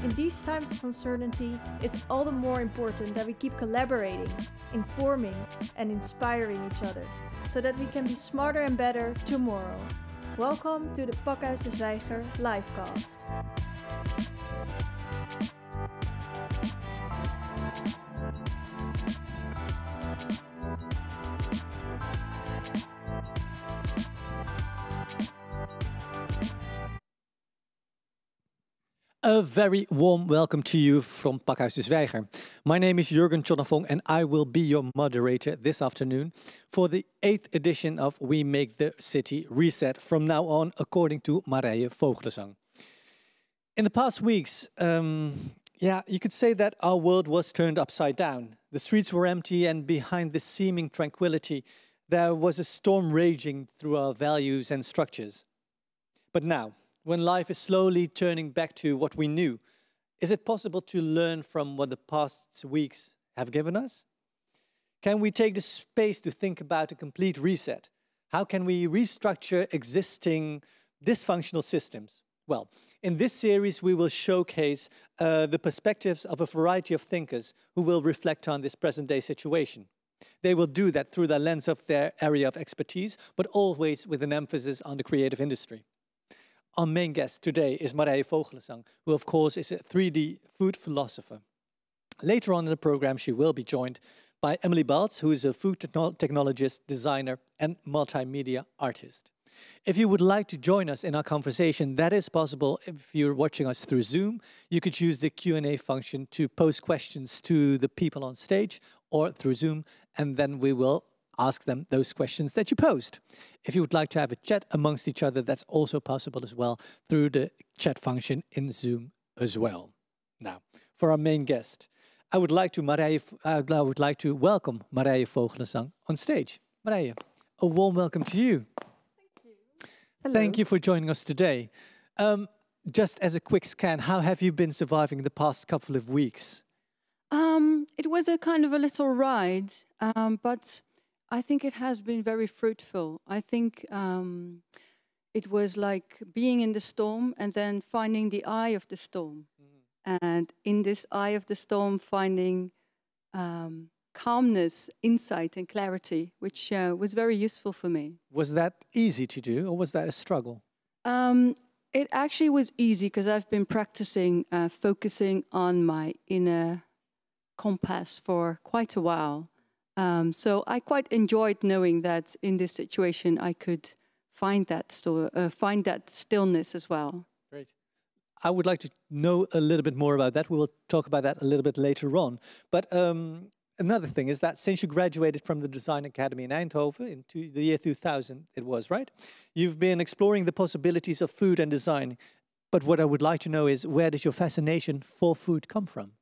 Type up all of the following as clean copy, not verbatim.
In these times of uncertainty, it's all the more important that we keep collaborating, informing, and inspiring each other, so that we can be smarter and better tomorrow. Welcome to the Pakhuis de Zwijger livecast. A very warm welcome to you from Pakhuis de Zwijger. My name is Jurgen Chonnafong and I will be your moderator this afternoon for the 8th edition of We Make the City Reset from now on, according to Marije Vogelzang. In the past weeks, you could say that our world was turned upside down. The streets were empty and behind the seeming tranquility, there was a storm raging through our values and structures. But now, when life is slowly turning back to what we knew, is it possible to learn from what the past weeks have given us? Can we take the space to think about a complete reset? How can we restructure existing dysfunctional systems? Well, in this series, we will showcase the perspectives of a variety of thinkers who will reflect on this present-day situation. They will do that through the lens of their area of expertise, but always with an emphasis on the creative industry. Our main guest today is Marije Vogelzang, who of course is a 3D food philosopher. Later on in the program, she will be joined by Emilie Baltz, who is a food technologist, designer, and multimedia artist. If you would like to join us in our conversation, that is possible if you're watching us through Zoom. You could use the Q&A function to pose questions to the people on stage or through Zoom, and then we will ask them those questions that you posed. If you would like to have a chat amongst each other, that's also possible as well through the chat function in Zoom as well. Now, for our main guest, I would like to welcome Marije Vogelzang on stage. Marije, a warm welcome to you. Thank you. Hello. Thank you for joining us today. Just as a quick scan, how have you been surviving the past couple of weeks? It was a kind of a little ride, but I think it has been very fruitful. I think it was like being in the storm and then finding the eye of the storm. And in this eye of the storm, finding calmness, insight and clarity, which was very useful for me. Was that easy to do or was that a struggle? It actually was easy because I've been practicing focusing on my inner compass for quite a while. So I quite enjoyed knowing that in this situation I could find that stillness as well. Great. I would like to know a little bit more about that. We will talk about that a little bit later on. But another thing is that since you graduated from the Design Academy in Eindhoven in the year 2000, it was, right? You've been exploring the possibilities of food and design. But what I would like to know is, where does your fascination for food come from?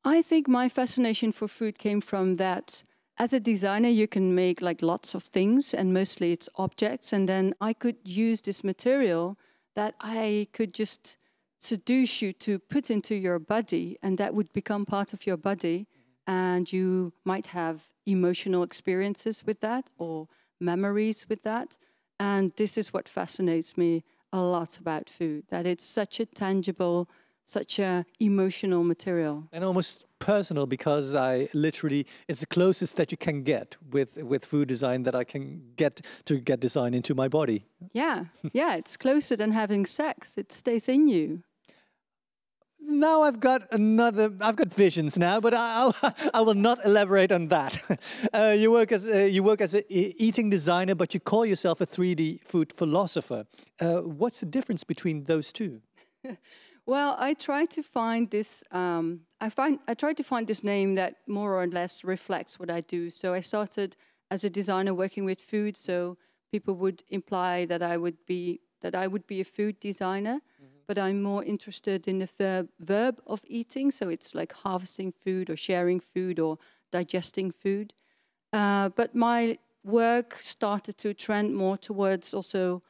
I think my fascination for food came from that as a designer you can make like lots of things and mostly it's objects, and then I could use this material that I could just seduce you to put into your body, and that would become part of your body, and you might have emotional experiences with that or memories with that. And this is what fascinates me a lot about food, that it's such a tangible, such a emotional material. And almost personal, because it's the closest that you can get with food design that I can get to get design into my body. Yeah, yeah, it's closer than having sex. It stays in you. Now I've got visions now, but I will not elaborate on that. You work as an eating designer, but you call yourself a 3D food philosopher. What's the difference between those two? Well, I try to find this. I try to find this name that more or less reflects what I do. So I started as a designer working with food. So people would imply that I would be a food designer, but I'm more interested in the verb of eating. So it's like harvesting food or sharing food or digesting food. But my work started to trend more towards also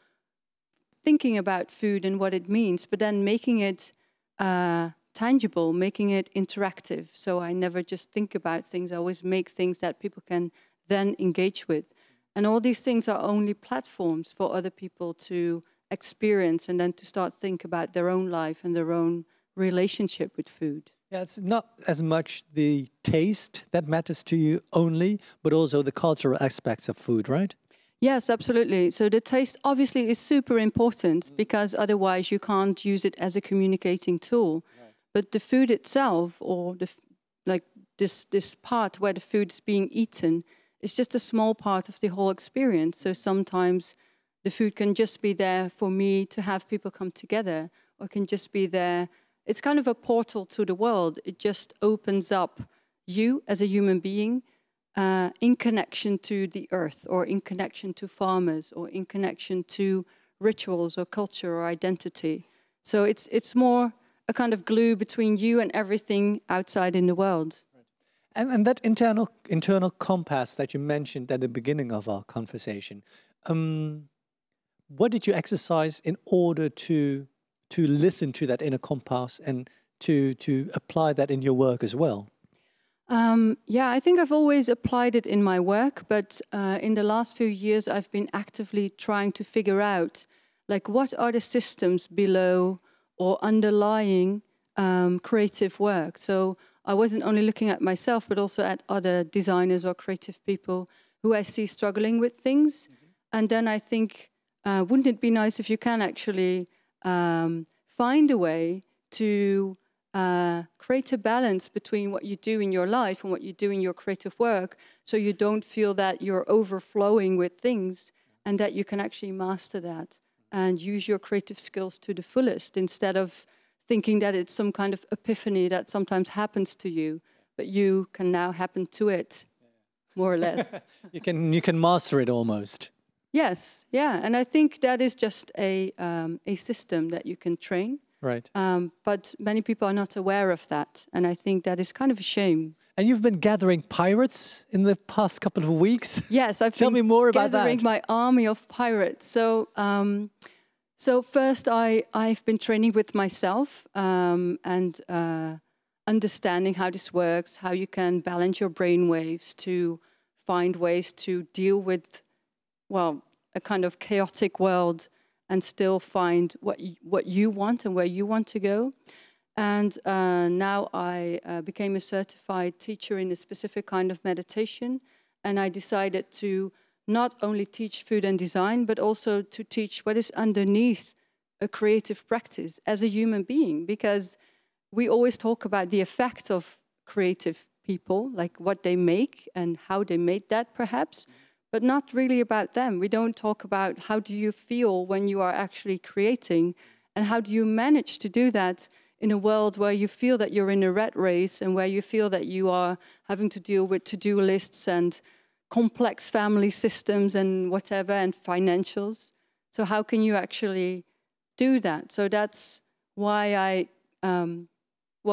thinking about food and what it means, but then making it tangible, making it interactive. So I never just think about things, I always make things that people can then engage with. And all these things are only platforms for other people to experience and then to start think about their own life and their own relationship with food. Yeah, it's not as much the taste that matters to you only, but also the cultural aspects of food, right? Yes, absolutely. So the taste obviously is super important because otherwise you can't use it as a communicating tool. Right. But the food itself, or this part where the food is being eaten, is just a small part of the whole experience. So sometimes the food can just be there for me to have people come together, or can just be there. It's kind of a portal to the world. It just opens up you as a human being in connection to the earth, or in connection to farmers, or in connection to rituals or culture or identity. So it's more a kind of glue between you and everything outside in the world. And that internal compass that you mentioned at the beginning of our conversation, what did you exercise in order to listen to that inner compass and to apply that in your work as well? Yeah, I think I've always applied it in my work, but in the last few years I've been actively trying to figure out, like, what are the systems below or underlying creative work. So I wasn't only looking at myself, but also at other designers or creative people who I see struggling with things. Mm-hmm. And then I think, wouldn't it be nice if you can actually find a way to create a balance between what you do in your life and what you do in your creative work, so you don't feel that you're overflowing with things, and that you can actually master that and use your creative skills to the fullest, instead of thinking that it's some kind of epiphany that sometimes happens to you, but you can now happen to it, more or less. You can master it almost. Yes, yeah, and I think that is just a system that you can train. Right. But many people are not aware of that, and I think that is kind of a shame. And you've been gathering pirates in the past couple of weeks. Yes, Tell me more about that. Gathering my army of pirates. So first I've been training with myself and understanding how this works, how you can balance your brain waves to find ways to deal with, well, a kind of chaotic world, and still find what you want and where you want to go. And now I became a certified teacher in a specific kind of meditation. And I decided to not only teach food and design, but also to teach what is underneath a creative practice as a human being. Because we always talk about the effect of creative people, like what they make and how they made that perhaps, but not really about them. We don't talk about how do you feel when you are actually creating, and how do you manage to do that in a world where you feel that you're in a rat race, and where you feel that you are having to deal with to-do lists and complex family systems and whatever, and financials. So how can you actually do that? So that's why I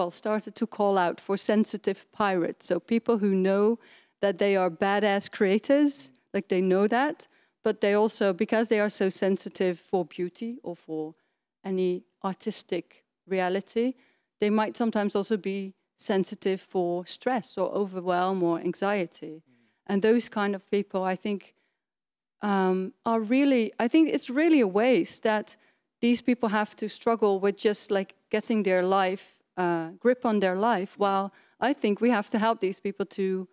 started to call out for sensitive pirates. So people who know that they are badass creators, like they know that, but they also, because they are so sensitive for beauty or for any artistic reality, they might sometimes also be sensitive for stress or overwhelm or anxiety. And those kind of people, I think, are really, I think it's really a waste that these people have to struggle with just like getting their life, grip on their life, while I think we have to help these people to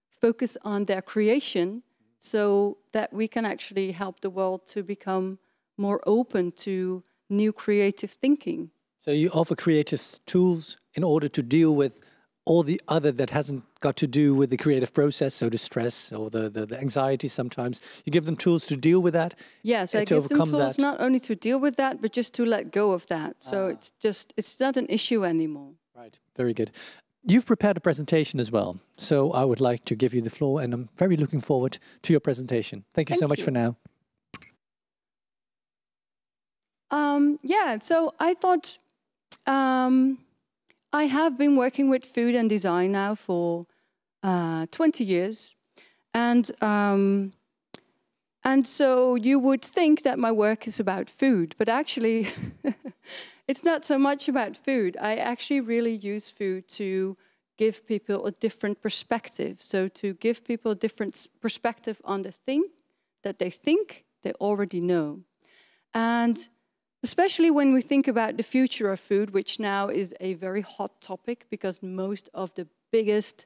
focus on their creation, so that we can actually help the world to become more open to new creative thinking. So you offer creative tools in order to deal with all the other that hasn't got to do with the creative process, so the stress or the anxiety sometimes. You give them tools to deal with that? Yes, I give them tools not only to deal with that, but just to let go of that. So it's not an issue anymore. Right, very good. You've prepared a presentation as well, so I would like to give you the floor, and I'm very looking forward to your presentation. Thank you so much for now. Yeah, so I thought I have been working with food and design now for 20 years, and so you would think that my work is about food, but actually it's not so much about food. I actually really use food to give people a different perspective. So to give people a different perspective on the thing that they think they already know. And especially when we think about the future of food, which now is a very hot topic because most of the biggest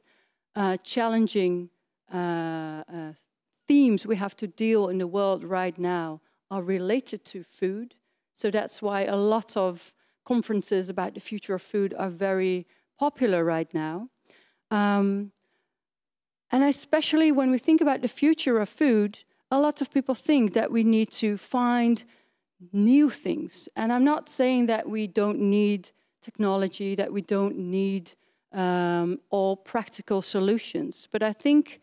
challenging themes we have to deal in the world right now are related to food. So that's why a lot of conferences about the future of food are very popular right now. And especially when we think about the future of food, a lot of people think that we need to find new things. And I'm not saying that we don't need technology, that we don't need all practical solutions. But I think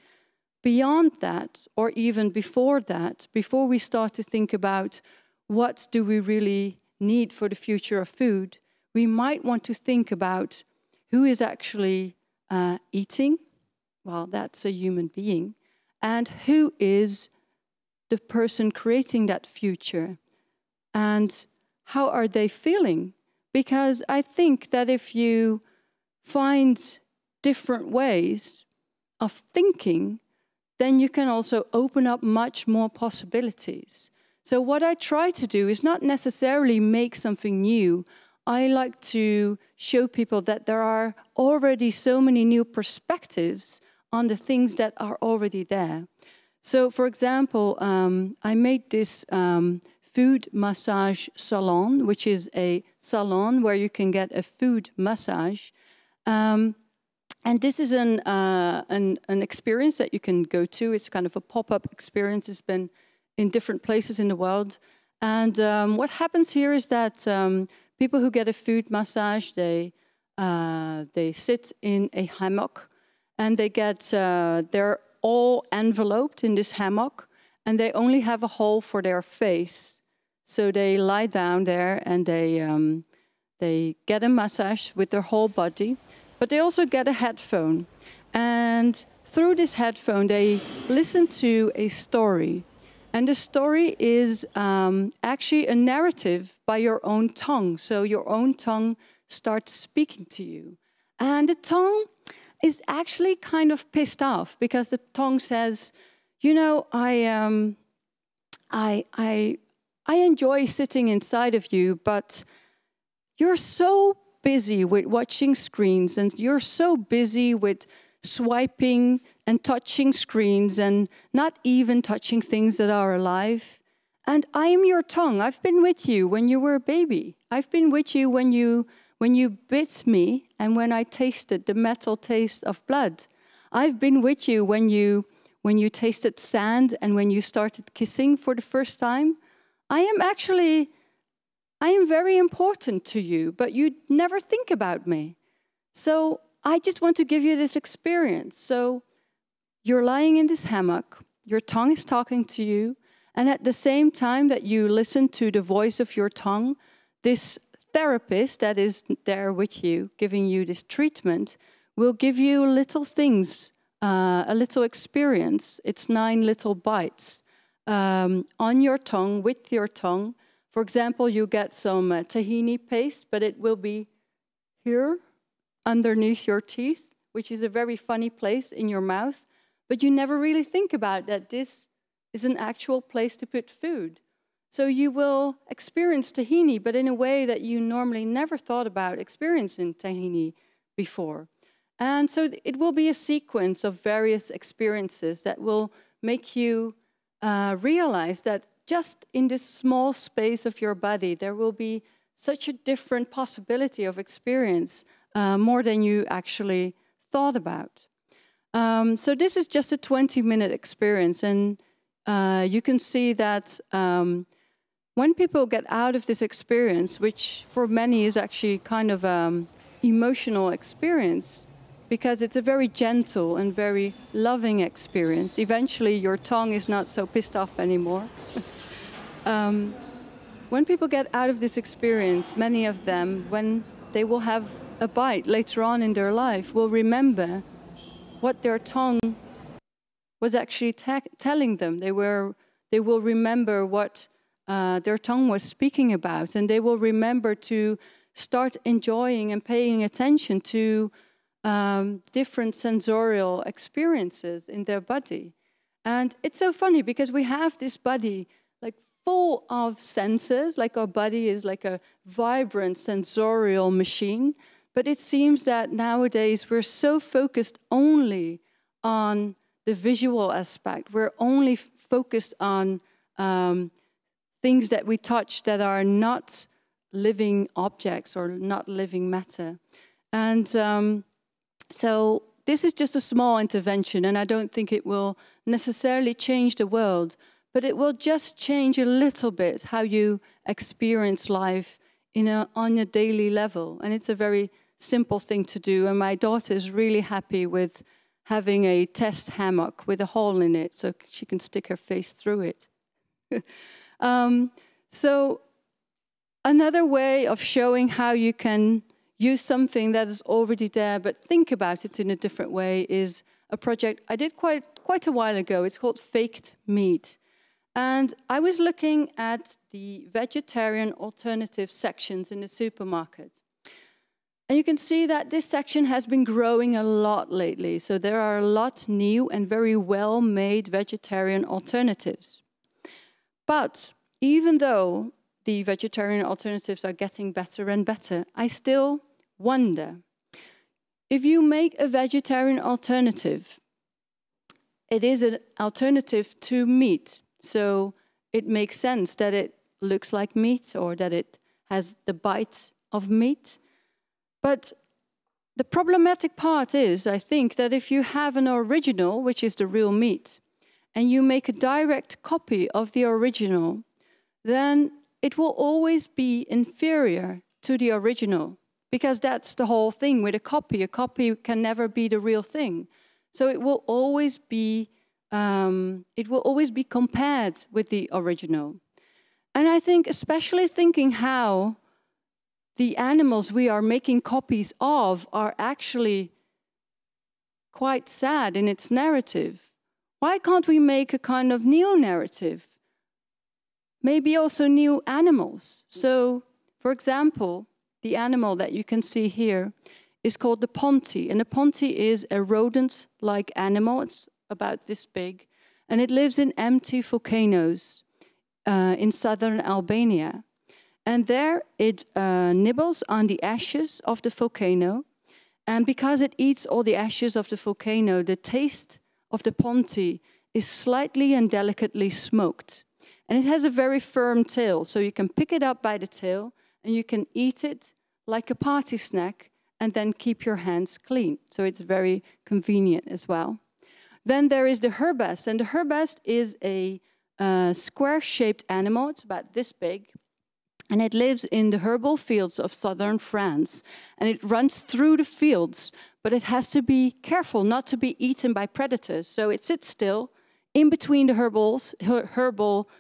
beyond that, or even before that, before we start to think about what do we really need for the future of food, we might want to think about who is actually eating. Well, that's a human being. And who is the person creating that future? And how are they feeling? Because I think that if you find different ways of thinking, then you can also open up much more possibilities. So what I try to do is not necessarily make something new. I like to show people that there are already so many new perspectives on the things that are already there. So, for example, I made this food massage salon, which is a salon where you can get a food massage. And this is an experience that you can go to. It's kind of a pop-up experience. It's been in different places in the world. And what happens here is that people who get a food massage, they sit in a hammock, and they get they're all enveloped in this hammock, and they only have a hole for their face. So they lie down there and they get a massage with their whole body, but they also get a headphone. And through this headphone, they listen to a story. And the story is actually a narrative by your own tongue. So your own tongue starts speaking to you. And the tongue is actually kind of pissed off because the tongue says, you know, I enjoy sitting inside of you, but you're so busy with watching screens, and you're so busy with swiping and touching screens and not even touching things that are alive. And I am your tongue. I've been with you when you were a baby. I've been with you when you bit me and when I tasted the metal taste of blood. I've been with you when you tasted sand and when you started kissing for the first time. I am very important to you, but you never think about me. So I just want to give you this experience. So you're lying in this hammock, your tongue is talking to you, and at the same time that you listen to the voice of your tongue, this therapist that is there with you, giving you this treatment, will give you little things, a little experience. It's 9 little bites on your tongue, with your tongue. For example, you get some tahini paste, but it will be here underneath your teeth, which is a very funny place in your mouth. But you never really think about that this is an actual place to put food. So you will experience tahini, but in a way that you normally never thought about experiencing tahini before. And so it will be a sequence of various experiences that will make you realize that just in this small space of your body, there will be such a different possibility of experience, more than you actually thought about. So this is just a 20-minute experience, and you can see that when people get out of this experience, which for many is actually kind of emotional experience, because it's a very gentle and very loving experience. Eventually, your tongue is not so pissed off anymore. When people get out of this experience, many of them, when they will have a bite later on in their life, will remember what their tongue was actually telling them. They will remember what their tongue was speaking about, and they will remember to start enjoying and paying attention to different sensorial experiences in their body. And it's so funny because we have this body like full of senses, like our body is like a vibrant sensorial machine. But it seems that nowadays we're so focused only on the visual aspect. We're only focused on things that we touch that are not living objects or not living matter. And so this is just a small intervention, and I don't think it will necessarily change the world, but it will just change a little bit how you experience life on a daily level. And it's a very simple thing to do, and my daughter is really happy with having a test hammock with a hole in it so she can stick her face through it. So another way of showing how you can use something that is already there but think about it in a different way is a project I did quite a while ago. It's called Faked Meat. And I was looking at the vegetarian alternative sections in the supermarket. And you can see that this section has been growing a lot lately. So there are a lot new and very well-made vegetarian alternatives. But even though the vegetarian alternatives are getting better and better, I still wonder, if you make a vegetarian alternative, it is an alternative to meat. So it makes sense that it looks like meat or that it has the bite of meat. But the problematic part is, I think, that if you have an original, which is the real meat, and you make a direct copy of the original, then it will always be inferior to the original, because that's the whole thing with a copy. A copy can never be the real thing. So it will always be compared with the original. And I think, especially thinking how the animals we are making copies of are actually quite sad in its narrative. Why can't we make a kind of new narrative? Maybe also new animals. So, for example, the animal that you can see here is called the ponti. And the ponti is a rodent-like animal. It's about this big. And it lives in empty volcanoes in southern Albania. And there it nibbles on the ashes of the volcano. And because it eats all the ashes of the volcano, the taste of the ponti is slightly and delicately smoked. And it has a very firm tail, so you can pick it up by the tail and you can eat it like a party snack and then keep your hands clean. So it's very convenient as well. Then there is the herbast, and the herbast is a square-shaped animal. It's about this big. And it lives in the herbal fields of southern France. And it runs through the fields, but it has to be careful not to be eaten by predators. So it sits still in between the herbal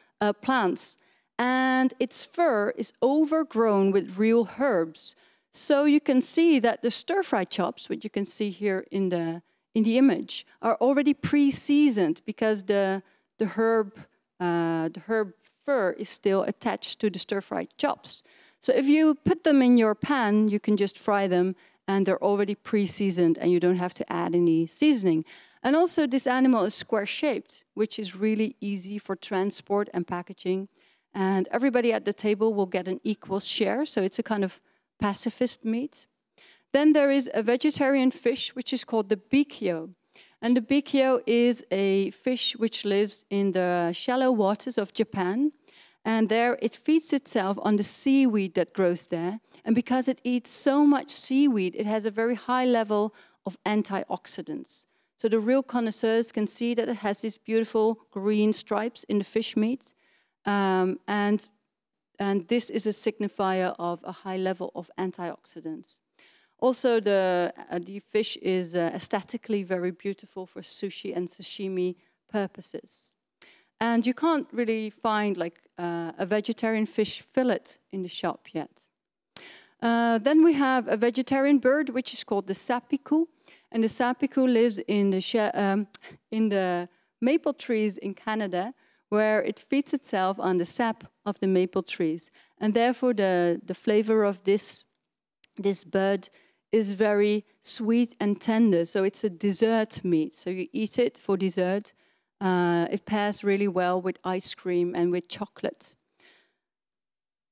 plants. And its fur is overgrown with real herbs. So you can see that the stir-fry chops, which you can see here in the image, are already pre-seasoned because the herb fur is still attached to the stir-fried chops. So if you put them in your pan, you can just fry them and they're already pre-seasoned and you don't have to add any seasoning. And also this animal is square-shaped, which is really easy for transport and packaging. And everybody at the table will get an equal share, so it's a kind of pacifist meat. Then there is a vegetarian fish, which is called the bikyo. And the bikyo is a fish which lives in the shallow waters of Japan. And there it feeds itself on the seaweed that grows there. And because it eats so much seaweed, it has a very high level of antioxidants. So the real connoisseurs can see that it has these beautiful green stripes in the fish meat. And this is a signifier of a high level of antioxidants. Also, the fish is aesthetically very beautiful for sushi and sashimi purposes. And you can't really find like a vegetarian fish fillet in the shop yet. Then we have a vegetarian bird, which is called the sapiku. And the sapiku lives in the maple trees in Canada, where it feeds itself on the sap of the maple trees. And therefore, the flavor of this bird is very sweet and tender. So it's a dessert meat. So you eat it for dessert. It pairs really well with ice cream and with chocolate.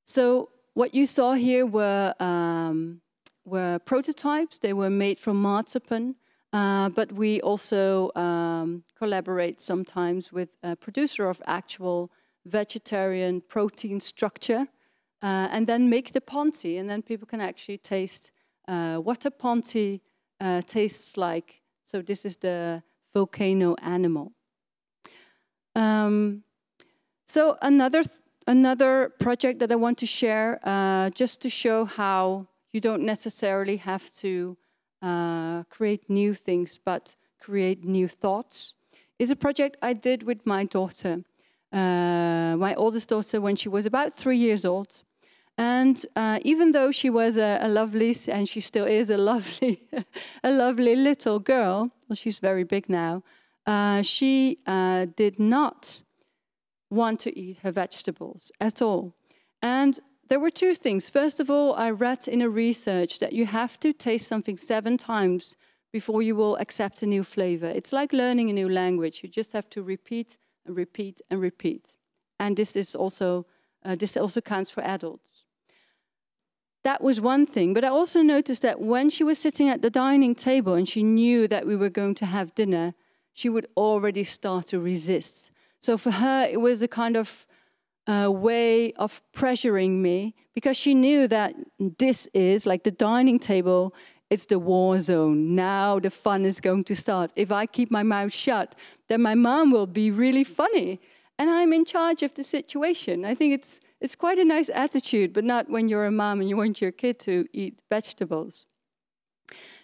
So what you saw here were prototypes. They were made from marzipan, but we also collaborate sometimes with a producer of actual vegetarian protein structure, and then make the ponti, and then people can actually taste what a ponti tastes like. So this is the volcano animal. So another project that I want to share, just to show how you don't necessarily have to create new things, but create new thoughts, is a project I did with my daughter, my oldest daughter, when she was about 3 years old. And even though she was a lovely, and she still is a lovely, a lovely little girl, well, she's very big now, she did not want to eat her vegetables at all. And there were two things. First of all, I read in a research that you have to taste something 7 times before you will accept a new flavor. It's like learning a new language. You just have to repeat and repeat and repeat. And this also counts for adults. That was one thing. But I also noticed that when she was sitting at the dining table and she knew that we were going to have dinner, she would already start to resist. So for her, it was a kind of way of pressuring me, because she knew that this is, like the dining table, it's the war zone. Now the fun is going to start. If I keep my mouth shut, then my mom will be really funny. And I'm in charge of the situation. I think it's quite a nice attitude, but not when you're a mom and you want your kid to eat vegetables.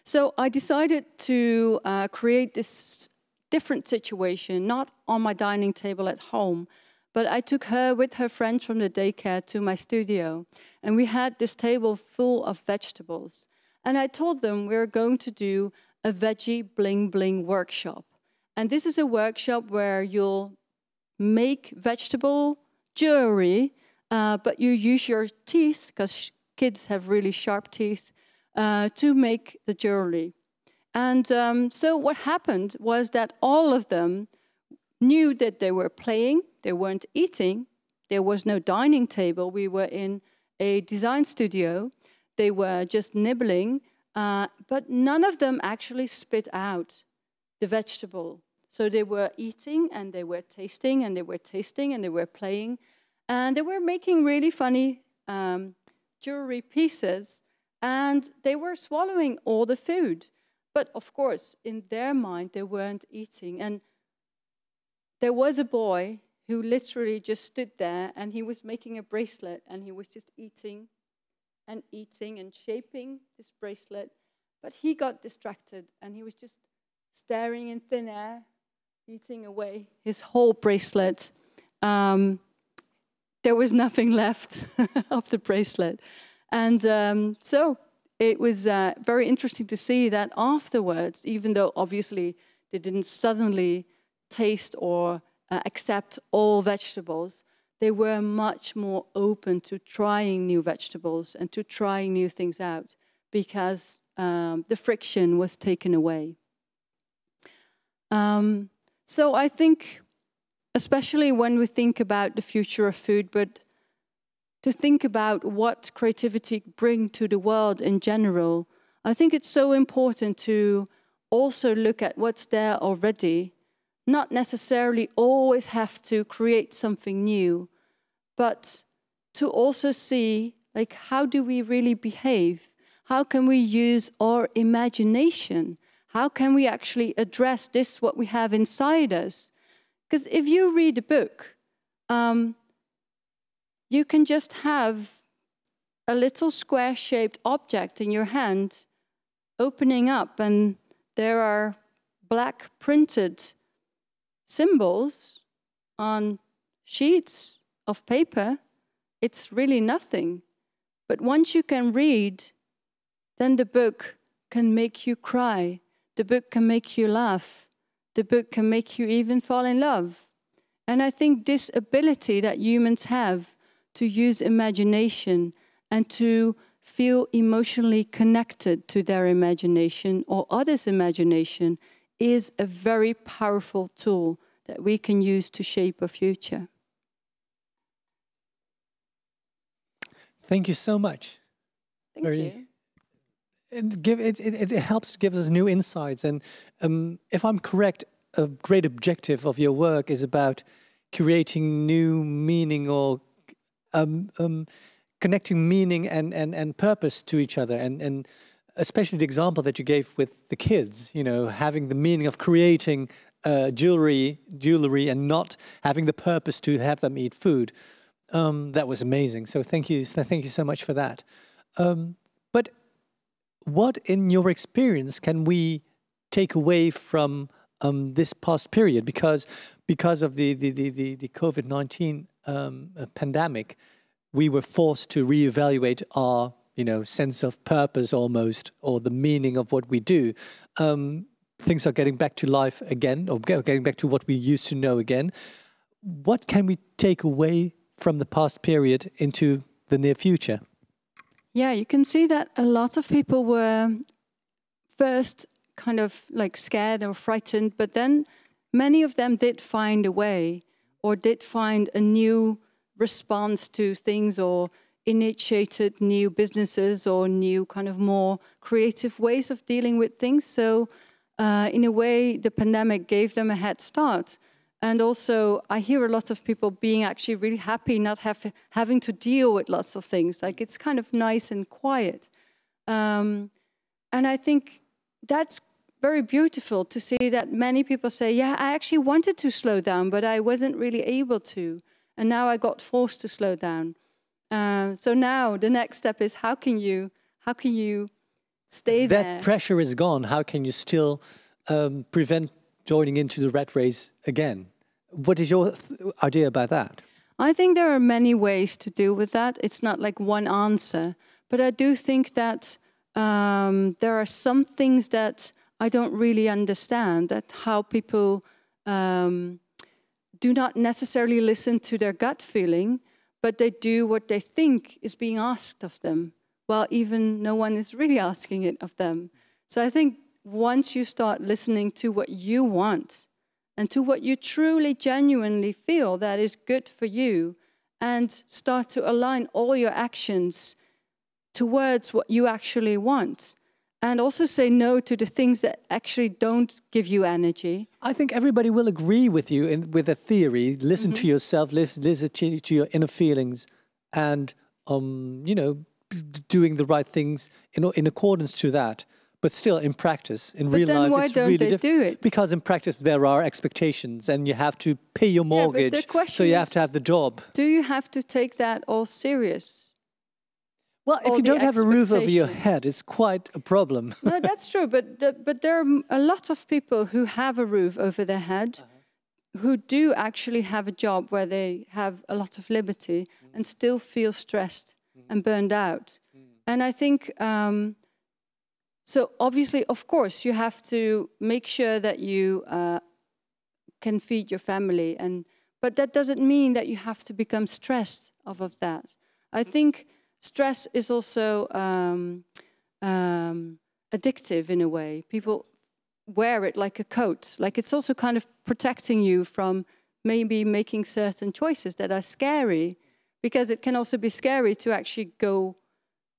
So I decided to create this different situation, not on my dining table at home, but I took her with her friends from the daycare to my studio. And we had this table full of vegetables. And I told them we're going to do a veggie bling bling workshop. And this is a workshop where you'll make vegetable jewelry, but you use your teeth, because kids have really sharp teeth, to make the jewelry. And so what happened was that all of them knew that they were playing, they weren't eating, there was no dining table, we were in a design studio, they were just nibbling, but none of them actually spit out the vegetable. So they were eating, and they were tasting, and they were tasting, and they were playing, and they were making really funny jewelry pieces, and they were swallowing all the food. But of course, in their mind, they weren't eating. And there was a boy who literally just stood there, and he was making a bracelet, and he was just eating and eating and shaping this bracelet. But he got distracted, and he was just staring in thin air, eating away his whole bracelet. There was nothing left of the bracelet. And so it was very interesting to see that afterwards, even though obviously they didn't suddenly taste or accept all vegetables, they were much more open to trying new vegetables and to trying new things out, because the friction was taken away. So I think, especially when we think about the future of food, but to think about what creativity brings to the world in general, I think it's so important to also look at what's there already, not necessarily always have to create something new, but to also see, like, how do we really behave? How can we use our imagination? How can we actually address this, what we have inside us? Because if you read a book, you can just have a little square-shaped object in your hand opening up, and there are black printed symbols on sheets of paper. It's really nothing. But once you can read, then the book can make you cry. The book can make you laugh. The book can make you even fall in love. And I think this ability that humans have to use imagination and to feel emotionally connected to their imagination or others' imagination is a very powerful tool that we can use to shape our future. Thank you so much. Thank you. And it helps give us new insights. And if I'm correct, a great objective of your work is about creating new meaning or connecting meaning and purpose to each other. And especially the example that you gave with the kids, you know, having the meaning of creating jewelry and not having the purpose to have them eat food. That was amazing. So thank you so much for that. But what, in your experience, can we take away from this past period? Because of the COVID-19 pandemic, we were forced to reevaluate our, you know, sense of purpose almost, or the meaning of what we do. Things are getting back to life again, or getting back to what we used to know again. What can we take away from the past period into the near future? Yeah, you can see that a lot of people were first kind of like scared or frightened, but then many of them did find a way, or did find a new response to things, or initiated new businesses or new kind of more creative ways of dealing with things. So in a way, the pandemic gave them a head start. And also, I hear a lot of people being actually really happy not having to deal with lots of things. Like, it's kind of nice and quiet. And I think that's very beautiful to see that many people say, yeah, I actually wanted to slow down, but I wasn't really able to. And now I got forced to slow down. So now the next step is how can you stay there? That pressure is gone. How can you still prevent joining into the rat race again? What is your idea about that? I think there are many ways to deal with that. It's not like one answer. But I do think that there are some things that I don't really understand, that how people do not necessarily listen to their gut feeling, but they do what they think is being asked of them, while even no one is really asking it of them. So I think once you start listening to what you want and to what you truly, genuinely feel that is good for you, and start to align all your actions towards what you actually want, and also say no to the things that actually don't give you energy. I think everybody will agree with you with a theory. Listen to yourself, listen to your inner feelings, and you know, doing the right things in accordance to that. But still, in practice, in real life, it's really difficult. Because in practice, there are expectations, and you have to pay your mortgage, so you have to have the job. Do you have to take that all serious? Well, if you don't have a roof over your head, it's quite a problem. No, that's true. But there are a lot of people who have a roof over their head, who do actually have a job where they have a lot of liberty and still feel stressed and burned out. And I think, so obviously, of course, you have to make sure that you can feed your family. But that doesn't mean that you have to become stressed off of that. I think stress is also addictive in a way. People wear it like a coat. Like, it's also kind of protecting you from maybe making certain choices that are scary, because it can also be scary to actually go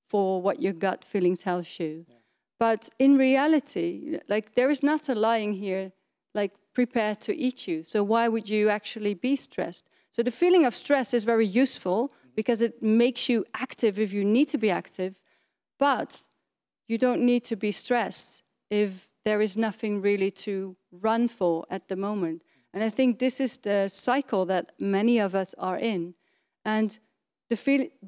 for what your gut feeling tells you. Yeah. But in reality, like, there is not a lion here, like, prepared to eat you. So why would you actually be stressed? So the feeling of stress is very useful, because it makes you active if you need to be active, but you don't need to be stressed if there is nothing really to run for at the moment. And I think this is the cycle that many of us are in. And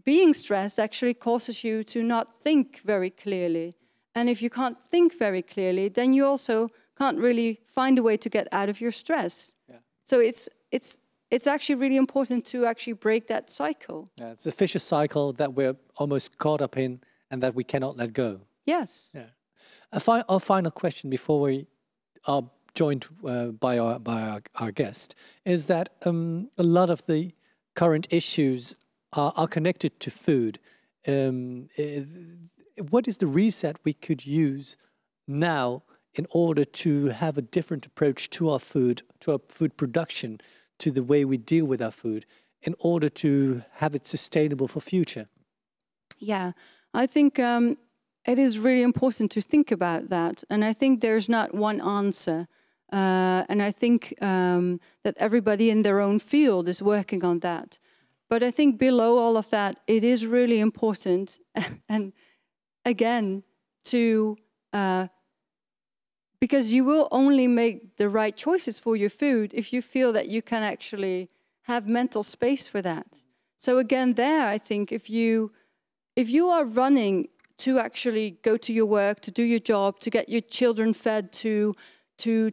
being stressed actually causes you to not think very clearly. And if you can't think very clearly, then you also can't really find a way to get out of your stress. Yeah. So it's actually really important to actually break that cycle. Yeah, it's a vicious cycle that we're almost caught up in and that we cannot let go. Yes. Yeah. Our final question before we are joined by our guest is that a lot of the current issues are connected to food. What is the reset we could use now in order to have a different approach to our food production, to the way we deal with our food, in order to have it sustainable for future? Yeah, I think it is really important to think about that. And I think there's not one answer. And I think that everybody in their own field is working on that. But I think below all of that, it is really important, and again, because you will only make the right choices for your food if you feel that you can actually have mental space for that. So again, there, I think if you are running to actually go to your work, to do your job, to get your children fed, to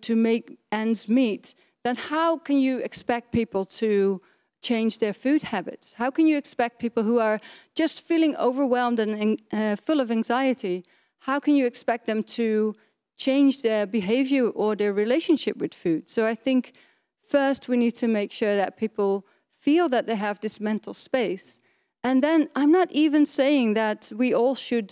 make ends meet, then how can you expect people to change their food habits? How can you expect people who are just feeling overwhelmed and full of anxiety, how can you expect them to change their behavior or their relationship with food? So I think first we need to make sure that people feel that they have this mental space. And then I'm not even saying that we all should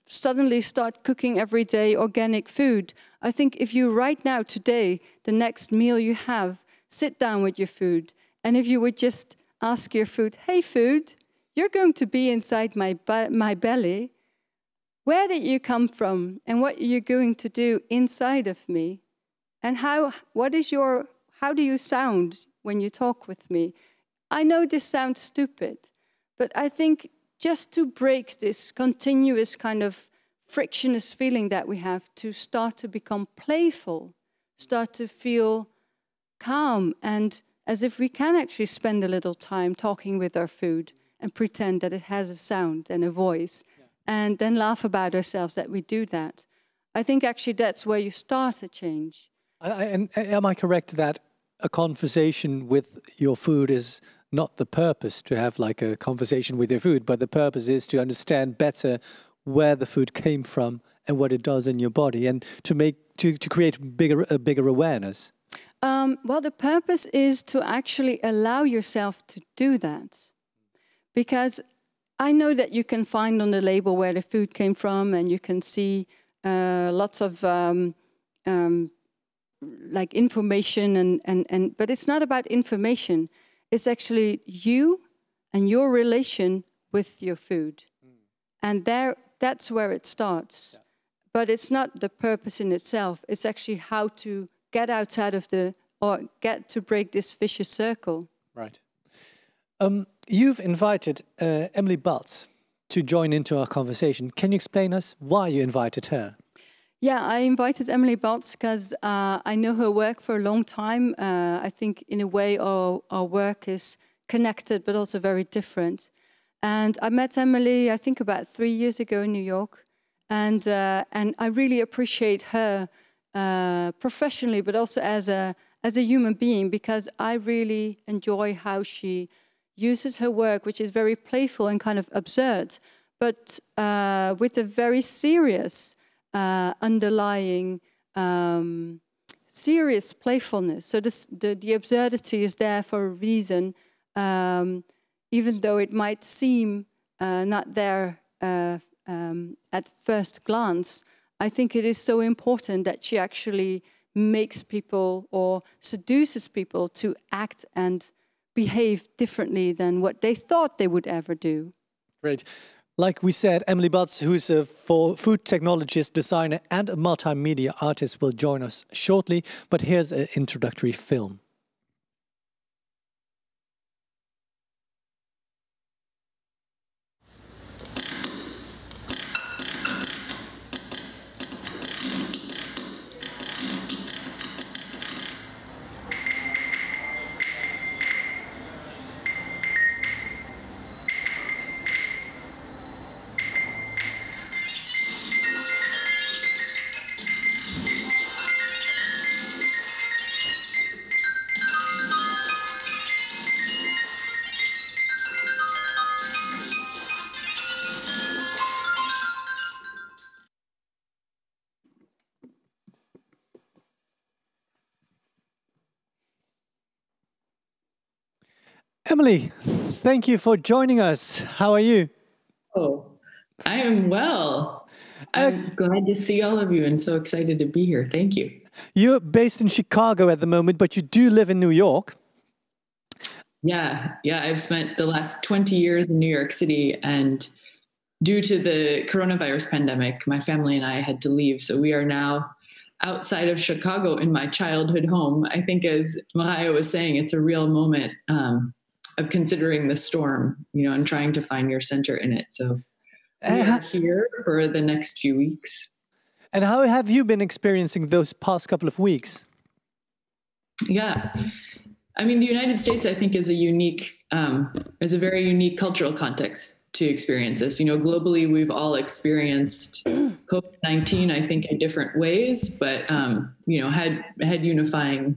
suddenly start cooking every day organic food. I think if you right now, today, the next meal you have, sit down with your food, and if you would just ask your food, hey food, you're going to be inside my belly. Where did you come from, and what are you going to do inside of me? And how do you sound when you talk with me? I know this sounds stupid, but I think just to break this continuous kind of frictionless feeling that we have, to start to become playful, start to feel calm, and as if we can actually spend a little time talking with our food and pretend that it has a sound and a voice, and then laugh about ourselves that we do that. I think actually that's where you start a change. And am I correct that a conversation with your food is not the purpose, to have like a conversation with your food, but the purpose is to understand better where the food came from and what it does in your body, and to create a bigger awareness? Well, the purpose is to actually allow yourself to do that. Because I know that you can find on the label where the food came from, and you can see lots of like information, but it's not about information. It's actually you and your relation with your food. And that's where it starts. Yeah. But it's not the purpose in itself. It's actually how to get outside of to break this vicious circle. Right. You've invited Emilie Baltz to join into our conversation. Can you explain us why you invited her? Yeah, I invited Emilie Baltz because I know her work for a long time. I think in a way our work is connected but also very different. And I met Emilie, I think about 3 years ago in New York. And I really appreciate her professionally, but also as a human being, because I really enjoy how she uses her work, which is very playful and kind of absurd, but with a very serious underlying serious playfulness. So the absurdity is there for a reason, even though it might seem not there at first glance. I think it is so important that she actually makes people or seduces people to act and behave differently than what they thought they would ever do. Great. Like we said, Emilie Baltz, who's a food technologist, designer and a multimedia artist, will join us shortly. But here's an introductory film. Emilie, thank you for joining us. How are you? Oh, I am well. I'm glad to see all of you and so excited to be here. Thank you. You're based in Chicago at the moment, but you do live in New York. Yeah. I've spent the last 20 years in New York City, and due to the coronavirus pandemic, my family and I had to leave. So we are now outside of Chicago in my childhood home. I think, as Marije was saying, it's a real moment of considering the storm, and trying to find your center in it. So we are here for the next few weeks. And how have you been experiencing those past couple of weeks? Yeah. I mean, the United States, I think, is a very unique cultural context to experience this. Globally, we've all experienced COVID-19, I think, in different ways, but, had unifying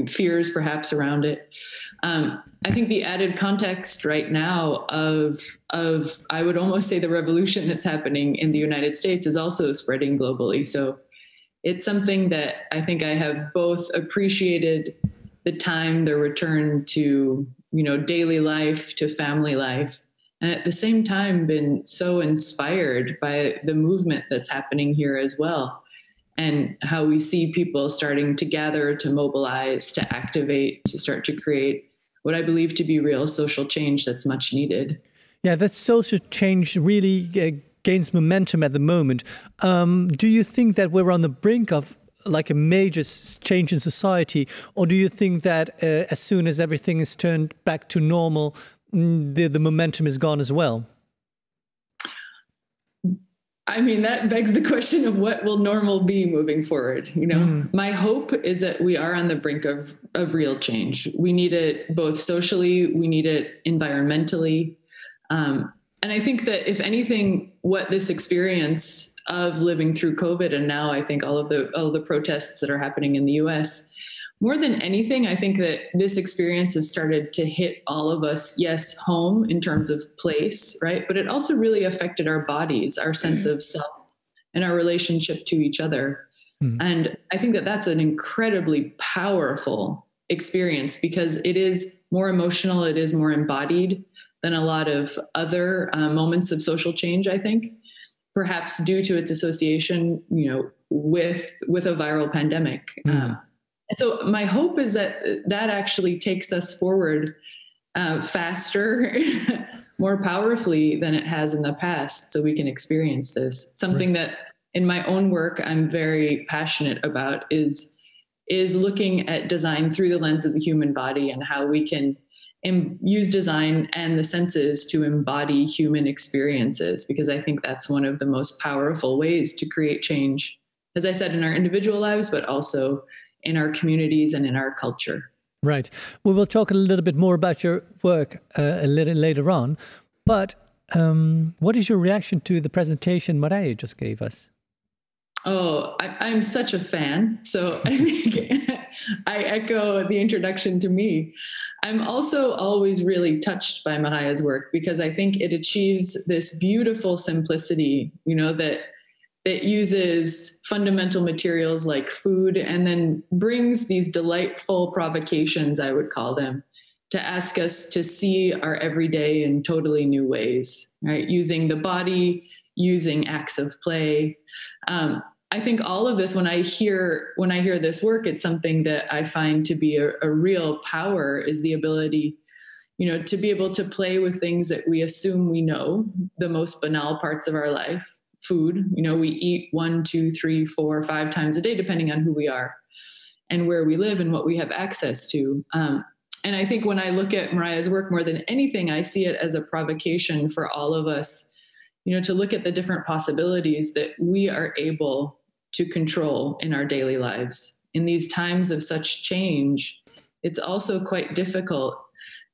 fears perhaps around it. I think the added context right now of I would almost say the revolution that's happening in the United States is also spreading globally. So it's something that I think I have both appreciated the time, the return to, daily life, to family life, and at the same time been so inspired by the movement that's happening here as well. And how we see people starting to gather, to mobilize, to activate, to start to create what I believe to be real social change that's much needed. Yeah, that social change really gains momentum at the moment. Do you think that we're on the brink of like a major change in society, or do you think that as soon as everything is turned back to normal, the momentum is gone as well? I mean, that begs the question of what will normal be moving forward. My hope is that we are on the brink of real change. We need it both socially, we need it environmentally. And I think that if anything, what this experience of living through COVID, and now I think all of the protests that are happening in the US, more than anything, I think that this experience has started to hit all of us, yes, home in terms of place, right? But it also really affected our bodies, our sense of self, and our relationship to each other. Mm-hmm. And I think that that's an incredibly powerful experience because it is more emotional, it is more embodied than a lot of other moments of social change, I think, perhaps due to its association, with a viral pandemic. Mm. And so my hope is that actually takes us forward faster, more powerfully than it has in the past, so we can experience this. Something that in my own work I'm very passionate about is looking at design through the lens of the human body and how we can use design and the senses to embody human experiences, because I think that's one of the most powerful ways to create change, as I said, in our individual lives, but also in our communities and in our culture. Right. We will talk a little bit more about your work a little later on. But what is your reaction to the presentation Marije just gave us? Oh, I'm such a fan. So I think I echo the introduction to me. I'm also always really touched by Marije's work because I think it achieves this beautiful simplicity, that uses fundamental materials like food and then brings these delightful provocations, I would call them, to ask us to see our everyday in totally new ways, right? Using the body, using acts of play. I think all of this, when I hear this work, it's something that I find to be a real power, is the ability, to be able to play with things that we assume we know, the most banal parts of our life. Food, we eat 1, 2, 3, 4, 5 times a day, depending on who we are and where we live and what we have access to. And I think when I look at Marije's work, more than anything, I see it as a provocation for all of us, to look at the different possibilities that we are able to control in our daily lives. In these times of such change, it's also quite difficult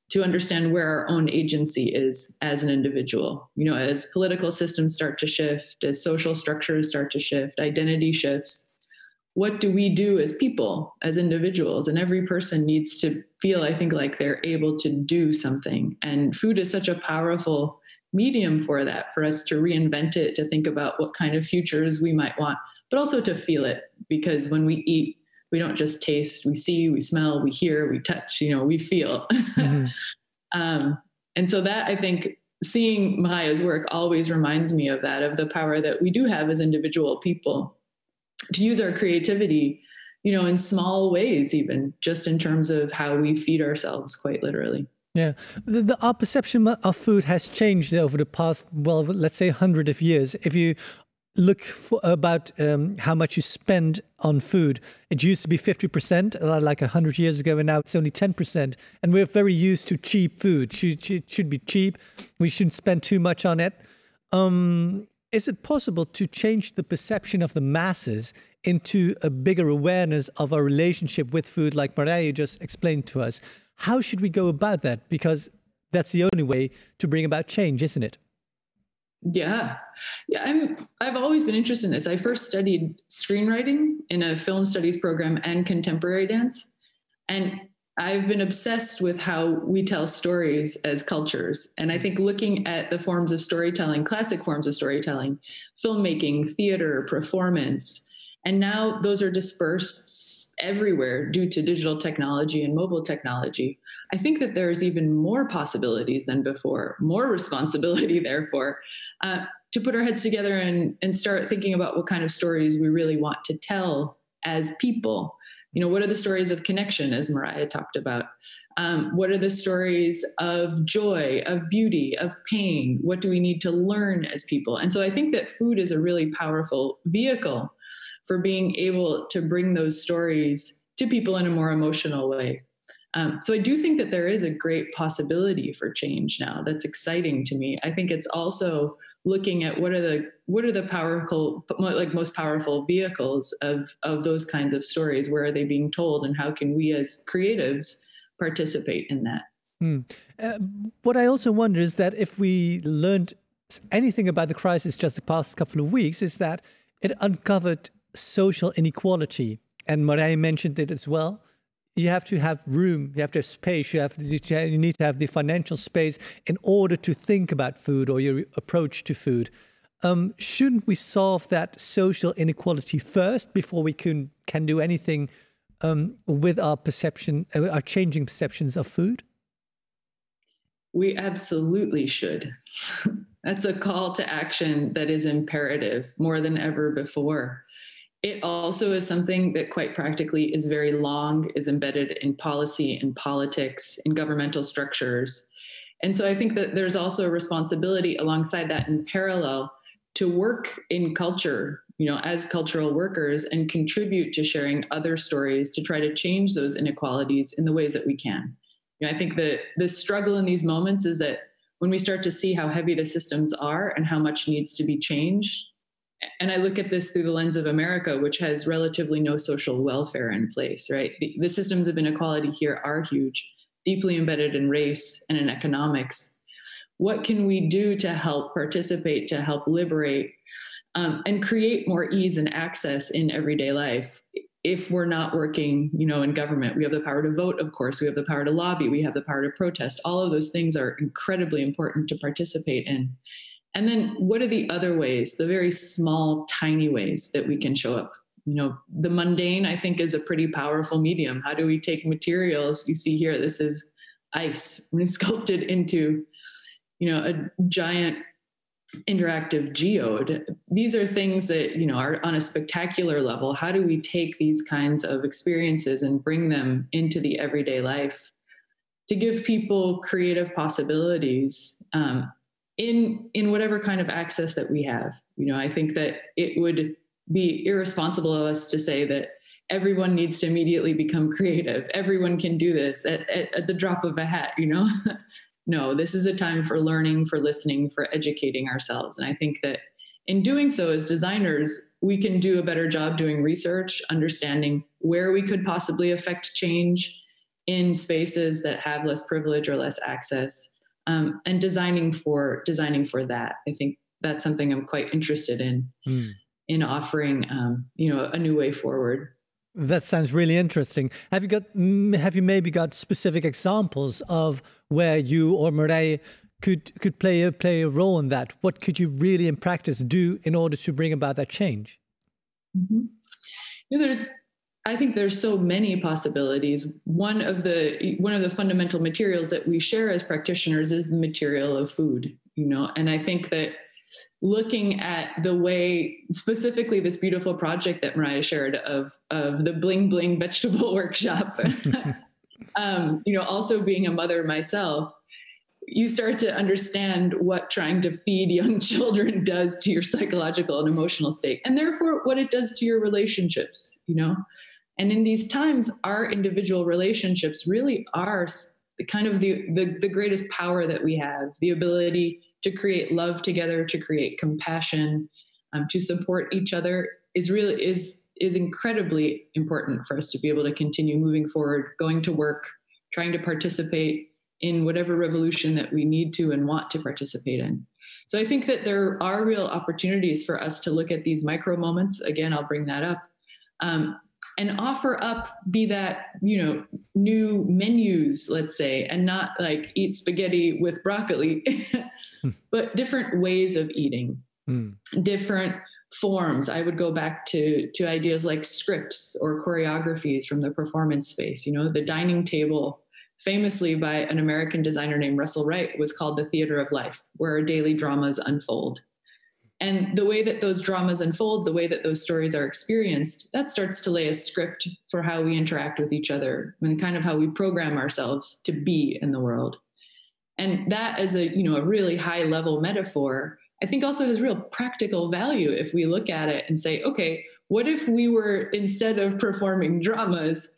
to understand where our own agency is as an individual. As political systems start to shift, as social structures start to shift, identity shifts, what do we do as people, as individuals? And every person needs to feel, I think, like they're able to do something. And food is such a powerful medium for that, for us to reinvent it, to think about what kind of futures we might want, but also to feel it. Because when we eat, we don't just taste, we see, we smell, we hear, we touch, we feel. Mm-hmm. And so that, I think, seeing Marije's work always reminds me of that, of the power that we do have as individual people to use our creativity, in small ways, even just in terms of how we feed ourselves, quite literally. Yeah, our perception of food has changed over the past, well, let's say 100 of years. If you look about how much you spend on food, it used to be 50% like 100 years ago, and now it's only 10%. And we're very used to cheap food. It should be cheap. We shouldn't spend too much on it. Is it possible to change the perception of the masses into a bigger awareness of our relationship with food, like Marije just explained to us? How should we go about that? Because that's the only way to bring about change, isn't it? Yeah. I've always been interested in this. I first studied screenwriting in a film studies program and contemporary dance. And I've been obsessed with how we tell stories as cultures. And I think looking at the forms of storytelling, classic forms of storytelling, filmmaking, theater, performance, and now those are dispersed everywhere due to digital technology and mobile technology. I think that there's even more possibilities than before, more responsibility, therefore, to put our heads together and start thinking about what kind of stories we really want to tell as people. What are the stories of connection, as Marije talked about? What are the stories of joy, of beauty, of pain? What do we need to learn as people? And so I think that food is a really powerful vehicle for being able to bring those stories to people in a more emotional way. So I do think that there is a great possibility for change now. That's exciting to me. I think it's also looking at what are the powerful, like most powerful vehicles of those kinds of stories. Where are they being told, and how can we as creatives participate in that? What I also wonder is that if we learned anything about the crisis just the past couple of weeks, is that it uncovered social inequality. And Marije mentioned it as well. You have to have room, you have to have space, you need to have the financial space in order to think about food or your approach to food. Shouldn't we solve that social inequality first before we can do anything with our perception, our changing perceptions of food? We absolutely should. That's a call to action that is imperative more than ever before. It also is something that quite practically is very long, is embedded in policy and politics, in governmental structures. And so I think that there's also a responsibility alongside that in parallel to work in culture, as cultural workers, and contribute to sharing other stories to try to change those inequalities in the ways that we can. I think that the struggle in these moments is that when we start to see how heavy the systems are and how much needs to be changed, and I look at this through the lens of America, which has relatively no social welfare in place, right? The systems of inequality here are huge, deeply embedded in race and in economics. What can we do to help participate, to help liberate, and create more ease and access in everyday life? If we're not working, in government, we have the power to vote, of course, we have the power to lobby, we have the power to protest. All of those things are incredibly important to participate in. And then what are the other ways, the very small, tiny ways that we can show up? The mundane, I think, is a pretty powerful medium. How do we take materials? You see here, this is ice sculpted into, a giant interactive geode. These are things that, are on a spectacular level. How do we take these kinds of experiences and bring them into the everyday life to give people creative possibilities? In whatever kind of access that we have. I think that it would be irresponsible of us to say that everyone needs to immediately become creative. Everyone can do this at the drop of a hat, No, this is a time for learning, for listening, for educating ourselves. And I think that in doing so as designers, we can do a better job doing research, understanding where we could possibly affect change in spaces that have less privilege or less access. And designing for that. I think that's something I'm quite interested in offering, a new way forward. That sounds really interesting. Have you maybe got specific examples of where you or Marije could play a role in that? What could you really in practice do in order to bring about that change? Mm-hmm. I think there's so many possibilities. One of the fundamental materials that we share as practitioners is the material of food. you know, and I think that looking at the way, specifically this beautiful project that Marije shared of the bling bling vegetable workshop, you know, also being a mother myself, you start to understand what trying to feed young children does to your psychological and emotional state, and therefore what it does to your relationships, you know. And in these times, our individual relationships really are the kind of the greatest power that we have, the ability to create love together, to create compassion, to support each other is incredibly important for us to be able to continue moving forward, going to work, trying to participate in whatever revolution that we need to and want to participate in. So I think that there are real opportunities for us to look at these micro moments. Again, I'll bring that up. And offer up, be that, you know, new menus, let's say, and not like eat spaghetti with broccoli, but different ways of eating, different forms. I would go back to ideas like scripts or choreographies from the performance space. You know, the dining table, famously by an American designer named Russell Wright, was called the theater of life, where daily dramas unfold. And the way that those dramas unfold, the way that those stories are experienced, that starts to lay a script for how we interact with each other and kind of how we program ourselves to be in the world. And that as a, you know, a really high level metaphor, I think also has real practical value if we look at it and say, okay, what if we were, instead of performing dramas,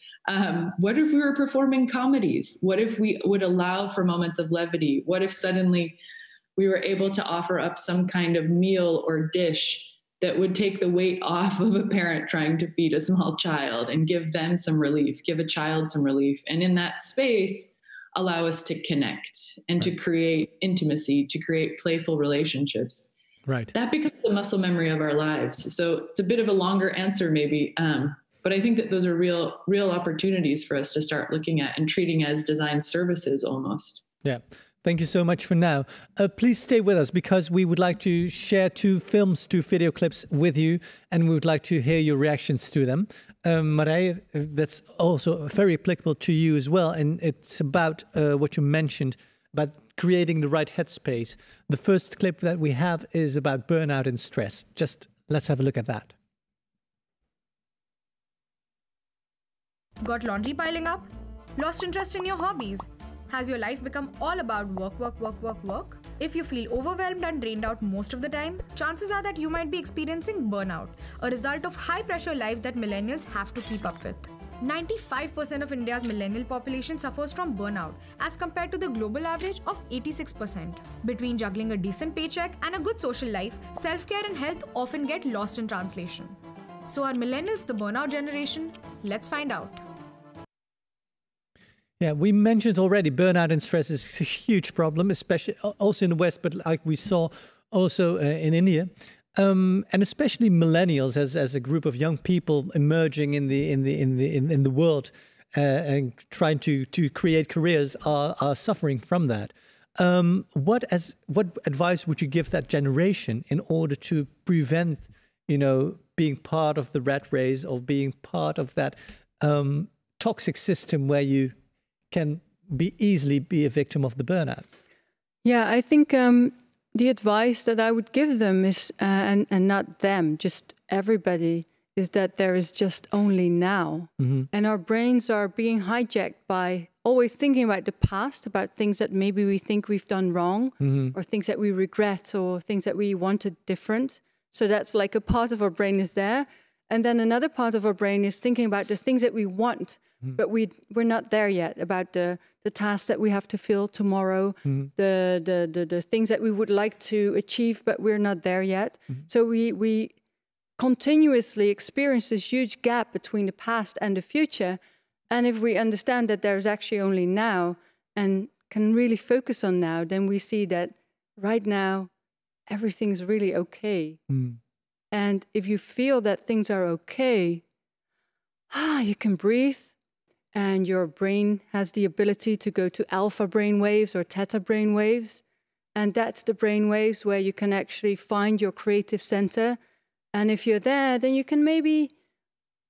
what if we were performing comedies? What if we would allow for moments of levity? What if suddenly we were able to offer up some kind of meal or dish that would take the weight off of a parent trying to feed a small child and give them some relief, give a child some relief. And in that space, allow us to connect and to create intimacy, to create playful relationships. Right. That becomes the muscle memory of our lives. So it's a bit of a longer answer maybe, but I think that those are real opportunities for us to start looking at and treating as design services almost. Yeah. Thank you so much for now. Please stay with us because we would like to share 2 films, 2 video clips with you, and we would like to hear your reactions to them. Marije, that's also very applicable to you as well, and it's about what you mentioned, about creating the right headspace. The first clip that we have is about burnout and stress. Just let's have a look at that. Got laundry piling up? Lost interest in your hobbies? Has your life become all about work? If you feel overwhelmed and drained out most of the time, chances are that you might be experiencing burnout, a result of high-pressure lives that millennials have to keep up with. 95% of India's millennial population suffers from burnout, as compared to the global average of 86%. Between juggling a decent paycheck and a good social life, self-care and health often get lost in translation. So are millennials the burnout generation? Let's find out. Yeah, we mentioned already burnout and stress is a huge problem, especially also in the West, but like we saw also in India, and especially millennials as a group of young people emerging in the world and trying to create careers are suffering from that. What advice would you give that generation in order to prevent, you know, being part of the rat race or being part of that toxic system where you can easily be a victim of the burnouts? Yeah, I think the advice that I would give them is, and not them, just everybody, is that there is just only now. Mm-hmm. And our brains are being hijacked by always thinking about the past, about things that maybe we think we've done wrong, mm-hmm. or things that we regret, or things that we wanted different. So that's like a part of our brain is there. And then another part of our brain is thinking about the things that we want, but we're not there yet, about the tasks that we have to fill tomorrow, the things that we would like to achieve, but we're not there yet. So we continuously experience this huge gap between the past and the future. And if we understand that there's actually only now and can really focus on now, then we see that right now, everything's really okay. And if you feel that things are okay, you can breathe. And your brain has the ability to go to alpha brain waves or theta brain waves. And that's the brain waves where you can actually find your creative center. And if you're there, then you can maybe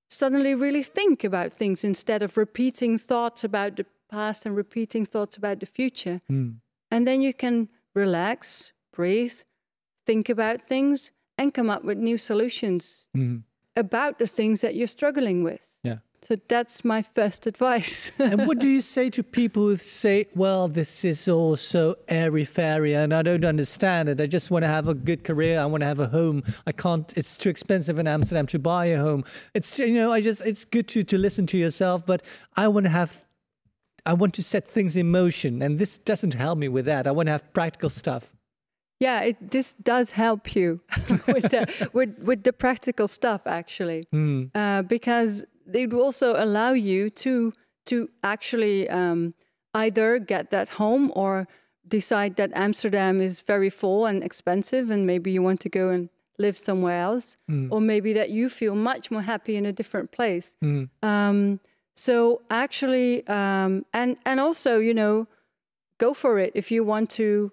suddenly really think about things instead of repeating thoughts about the past and repeating thoughts about the future. And then you can relax, breathe, think about things, and come up with new solutions about the things that you're struggling with. Yeah. So that's my first advice. And what do you say to people who say, well, this is all so airy-fairy and I don't understand it. I just want to have a good career. I want to have a home. I can't, it's too expensive in Amsterdam to buy a home. It's, you know, it's good to listen to yourself, but I want to set things in motion. And this doesn't help me with that. I want to have practical stuff. Yeah, this does help you with the practical stuff, actually, because it will also allow you to actually either get that home or decide that Amsterdam is very full and expensive and maybe you want to go and live somewhere else, or maybe that you feel much more happy in a different place. So actually, and also, you know, go for it. If you want to,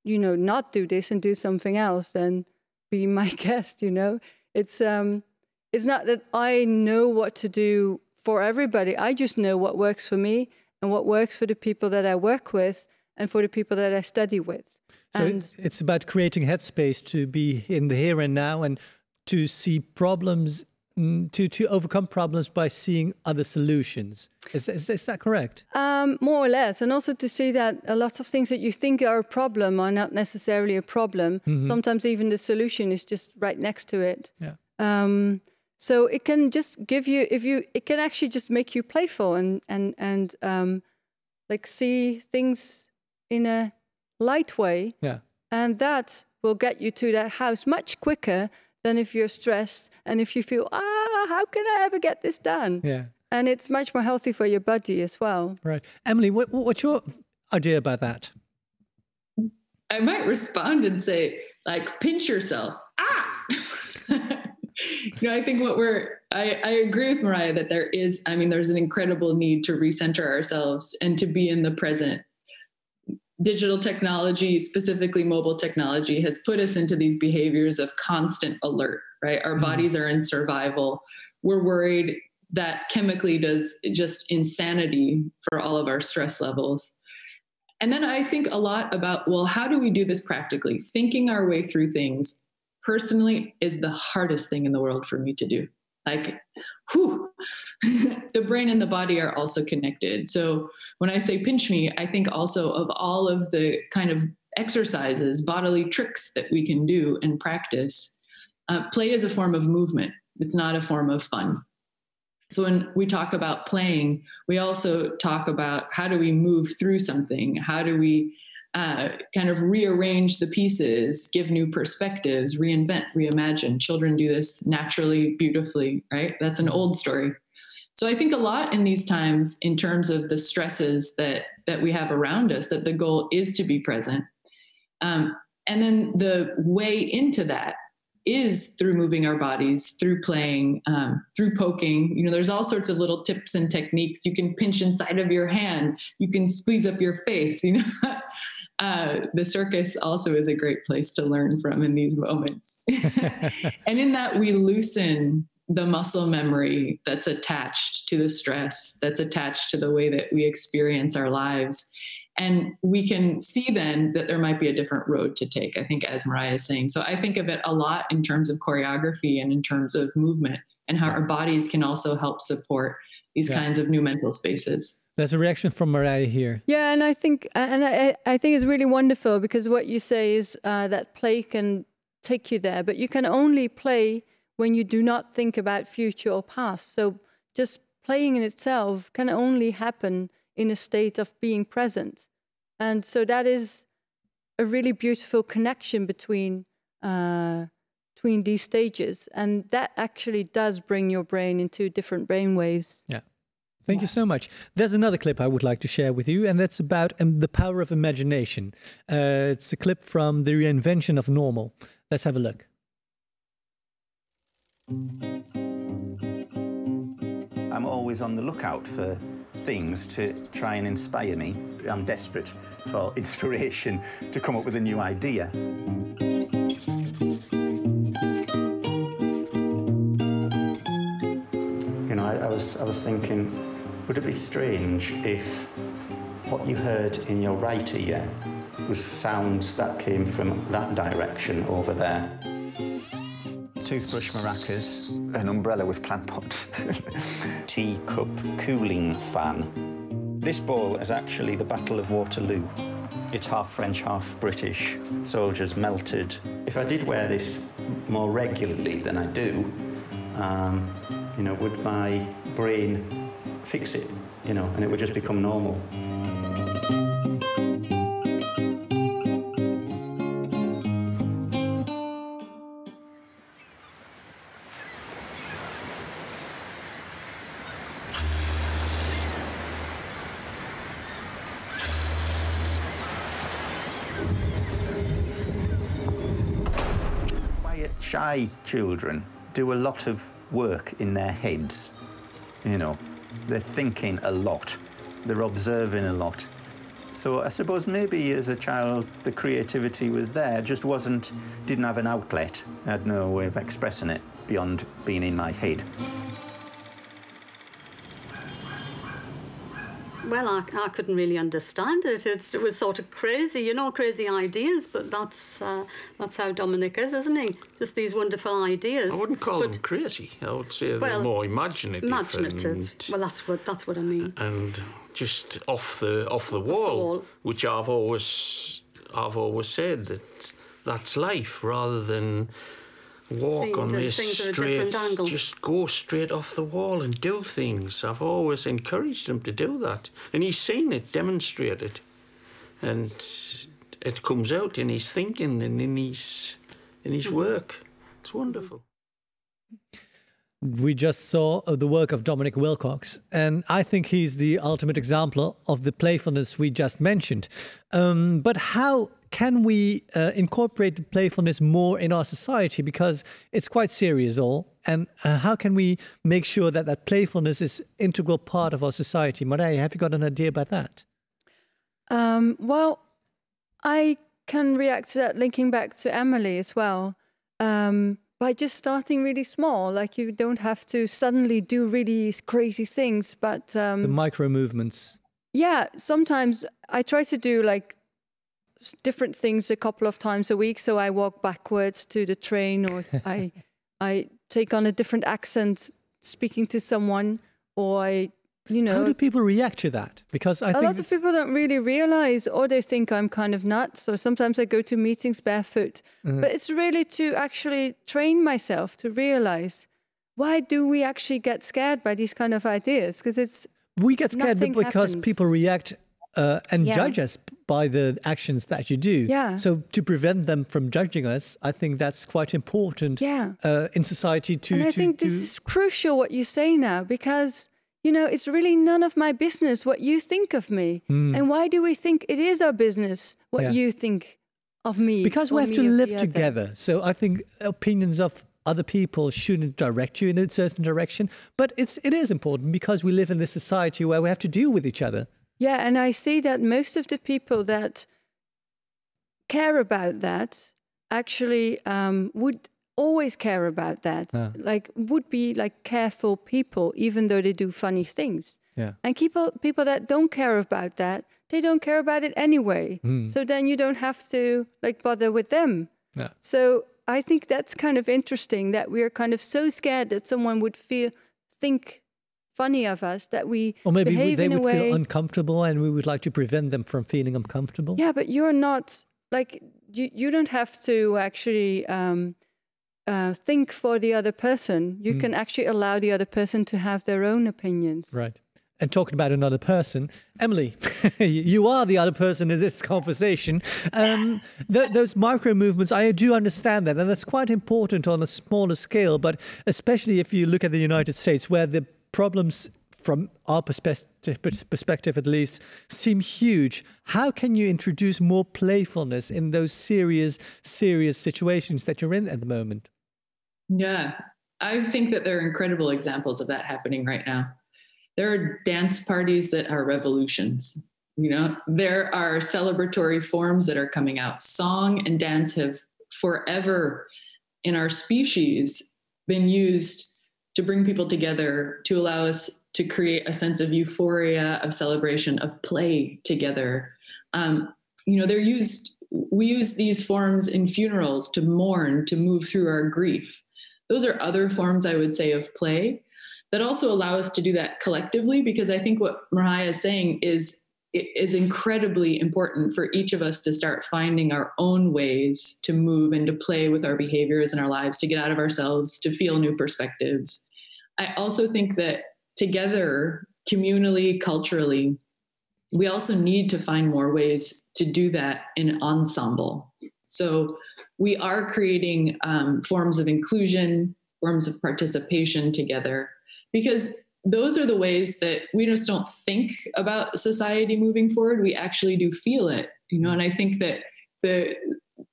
you know, not do this and do something else, then be my guest, you know. It's not that I know what to do for everybody. I just know what works for me and what works for the people that I work with and for the people that I study with. So it's about creating headspace to be in the here and now and to see problems, to overcome problems by seeing other solutions. Is that correct? More or less. And also to see that a lot of things that you think are a problem are not necessarily a problem. Sometimes even the solution is just right next to it. Yeah. So it can just give you, it can actually just make you playful and like see things in a light way. Yeah. And that will get you to that house much quicker than if you're stressed and if you feel, how can I ever get this done? Yeah. And it's much more healthy for your body as well. Right. Emilie, what's your idea about that? I might respond and say, like, pinch yourself. You know, I think I agree with Marije that there's an incredible need to recenter ourselves and to be in the present. Digital technology, specifically mobile technology, has put us into these behaviors of constant alert, right? Our bodies are in survival. We're worried that chemically does just insanity for all of our stress levels. And then I think a lot about, well, how do we do this practically? Thinking our way through things personally is the hardest thing in the world for me to do. Like, the brain and the body are also connected. So when I say pinch me, I think also of all of the kind of exercises, bodily tricks that we can do and practice. Play is a form of movement. It's not a form of fun. So when we talk about playing, we also talk about how do we move through something? How do we kind of rearrange the pieces, give new perspectives, reinvent, reimagine. Children do this naturally, beautifully, right? That's an old story. So I think a lot in these times, in terms of the stresses that we have around us, that the goal is to be present. And then the way into that is through moving our bodies, through playing, through poking. You know, there's all sorts of little tips and techniques. You can pinch inside of your hand. You can squeeze up your face, you know. The circus also is a great place to learn from in these moments. And in that, we loosen the muscle memory that's attached to the stress, that's attached to the way that we experience our lives. And we can see then that there might be a different road to take, I think, as Marije is saying. So I think of it a lot in terms of choreography and in terms of movement and how our bodies can also help support these kinds of new mental spaces. There's a reaction from Marije here. Yeah, and I think it's really wonderful because what you say is that play can take you there, but you can only play when you do not think about future or past. So just playing in itself can only happen in a state of being present. And so that is a really beautiful connection between these stages. And that actually does bring your brain into different brain waves. Yeah. Thank you so much. There's another clip I would like to share with you, and that's about the power of imagination. It's a clip from The Reinvention of Normal. Let's have a look. I'm always on the lookout for things to try and inspire me. I'm desperate for inspiration to come up with a new idea. You know, I was thinking, would it be strange if what you heard in your right ear was sounds that came from that direction over there. Toothbrush maracas. An umbrella with plant pots. Teacup cooling fan. This ball is actually the Battle of Waterloo. It's half French, half British. Soldiers melted. If I did wear this more regularly than I do, you know, would my brain fix it, you know, and it would just become normal. Shy children do a lot of work in their heads, you know. They're thinking a lot, they're observing a lot. So I suppose maybe as a child the creativity was there, just didn't have an outlet. I had no way of expressing it beyond being in my head. Well, I couldn't really understand it. It was sort of crazy, you know, crazy ideas. But that's how Dominic is, isn't he? Just these wonderful ideas. I wouldn't call them crazy. I would say they're more imaginative. Imaginative. Well, that's what I mean. And just off the wall, which I've always said that that's life, rather than walk on this straight, just go straight off the wall and do things. I've always encouraged him to do that. And he's seen it demonstrated. And it comes out in his thinking and in his work. It's wonderful. We just saw the work of Dominic Wilcox, and I think he's the ultimate example of the playfulness we just mentioned. But how can we incorporate the playfulness more in our society? Because it's quite serious all. And how can we make sure that that playfulness is an integral part of our society? Marije, have you got an idea about that? Well, I can react to that linking back to Emilie as well. By just starting really small, like you don't have to suddenly do really crazy things, but... the micro movements. Yeah, sometimes I try to do like different things a couple of times a week. So I walk backwards to the train, or I take on a different accent speaking to someone, or How do people react to that? Because I think a lot of people don't really realize, or they think I'm kind of nuts. So sometimes I go to meetings barefoot. But it's really to actually train myself to realize, why do we actually get scared by these kind of ideas? Because we get scared because people react and judge us by the actions that you do. Yeah. So to prevent them from judging us, I think that's quite important in society to... And I think this is crucial what you say now, because... You know, it's really none of my business what you think of me. And why do we think it is our business what you think of me? Because we have to live together. So I think opinions of other people shouldn't direct you in a certain direction. But it is important because we live in this society where we have to deal with each other. Yeah, and I see that most of the people that care about that actually would always care about that, like would be like careful people, even though they do funny things. Yeah. And people that don't care about that, they don't care about it anyway. So then you don't have to like bother with them. Yeah. So I think that's kind of interesting that we're kind of so scared that someone would think funny of us that we or maybe behave they in would a way. feel uncomfortable, and we would like to prevent them from feeling uncomfortable. Yeah, but you're not like you don't have to actually. Think for the other person. You can actually allow the other person to have their own opinions. Right. And talking about another person, Emilie, you are the other person in this conversation. Those micro movements, I do understand that, and that's quite important on a smaller scale, but especially if you look at the United States, where the problems from our perspective at least, seem huge. How can you introduce more playfulness in those serious situations that you're in at the moment? Yeah, I think that there are incredible examples of that happening right now. There are dance parties that are revolutions. You know, there are celebratory forms that are coming out. Song and dance have forever in our species been used to bring people together, to allow us to create a sense of euphoria, of celebration, of play together. we use these forms in funerals to mourn, to move through our grief. Those are other forms, I would say, of play that also allow us to do that collectively, because I think what Marije is saying is incredibly important for each of us to start finding our own ways to move and to play with our behaviors in our lives, to get out of ourselves, to feel new perspectives. I also think that together, communally, culturally, we also need to find more ways to do that in ensemble. So we are creating forms of inclusion, forms of participation together, because those are the ways that we just don't think about society moving forward. We actually do feel it, and I think that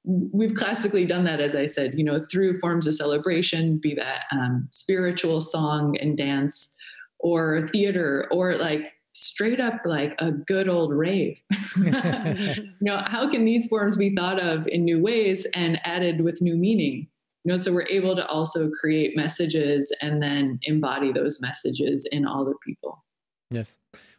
we've classically done that, as I said, through forms of celebration, be that spiritual song and dance, or theater, or like straight up like a good old rave. How can these forms be thought of in new ways and added with new meaning? So we're able to also create messages and then embody those messages in all the people. Yes.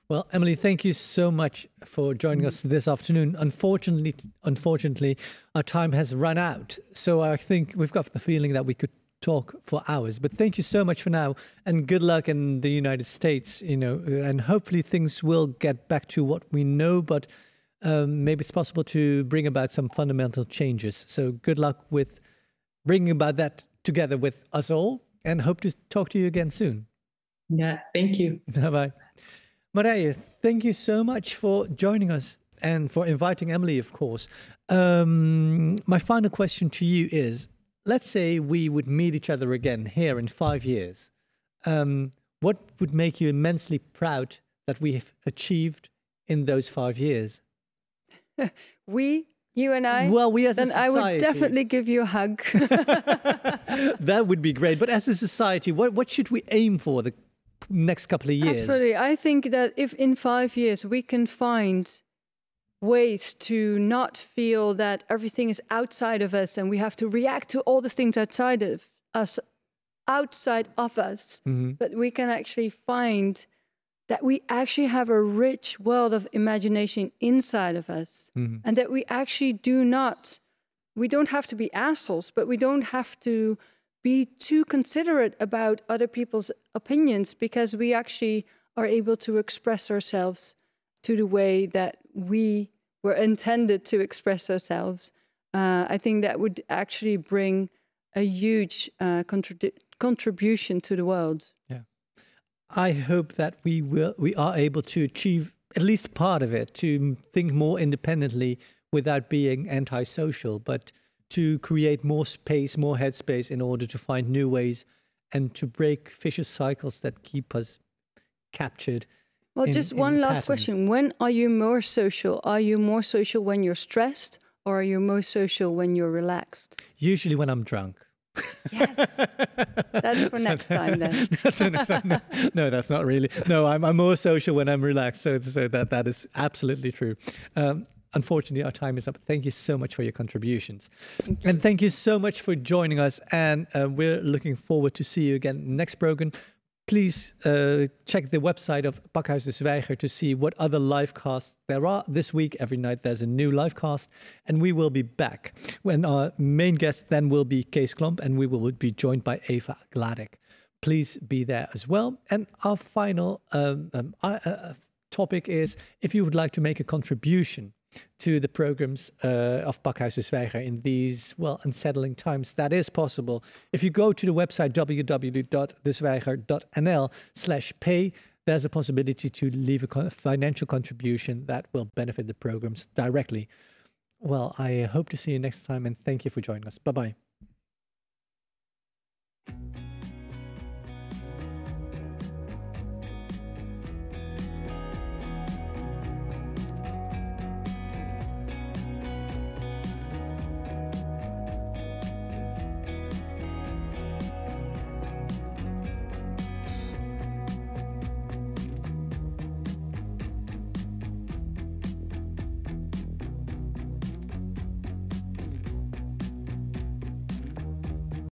Well, Emilie, thank you so much for joining us this afternoon. Unfortunately, our time has run out. So I think we've got the feeling that we could talk for hours. But thank you so much for now, and good luck in the United States, and hopefully things will get back to what we know, but maybe it's possible to bring about some fundamental changes. So good luck with bringing about that together with us all, and hope to talk to you again soon. Yeah, thank you. Bye-bye. Marije, thank you so much for joining us and for inviting Emilie, of course. My final question to you is, let's say we would meet each other again here in 5 years. What would make you immensely proud that we have achieved in those 5 years? You and I? Well, we as a society. Then I would definitely give you a hug. That would be great. But as a society, what should we aim for the next couple of years? Absolutely. I think that if in 5 years we can find ways to not feel that everything is outside of us and we have to react to all the things outside of us, but we can actually find that we actually have a rich world of imagination inside of us, and that we actually we don't have to be assholes, but we don't have to be too considerate about other people's opinions, because we actually are able to express ourselves to the way that we were intended to express ourselves. I think that would actually bring a huge contribution to the world. Yeah, I hope that we are able to achieve at least part of it, to think more independently without being antisocial, but to create more space, more headspace in order to find new ways and to break vicious cycles that keep us captured. Well, just one last question. When are you more social? Are you more social when you're stressed, or are you more social when you're relaxed? Usually when I'm drunk. Yes. That's for next time then. That's for next time. No, that's not really. No, I'm more social when I'm relaxed. So that is absolutely true. Unfortunately, our time is up. Thank you so much for your contributions. And thank you so much for joining us. And we're looking forward to see you again next program. Please check the website of Pakhuis de Zwijger to see what other live casts there are. This week, every night, there's a new live cast. And we will be back when our main guest then will be Kees Klomp, and we will be joined by Eva Gladek. Please be there as well. And our final topic is, if you would like to make a contribution to the programs of Pakhuis de Zwijger in these, unsettling times, that is possible. If you go to the website www.dezwijger.nl/pay, there's a possibility to leave a financial contribution that will benefit the programs directly. Well, I hope to see you next time, and thank you for joining us. Bye-bye.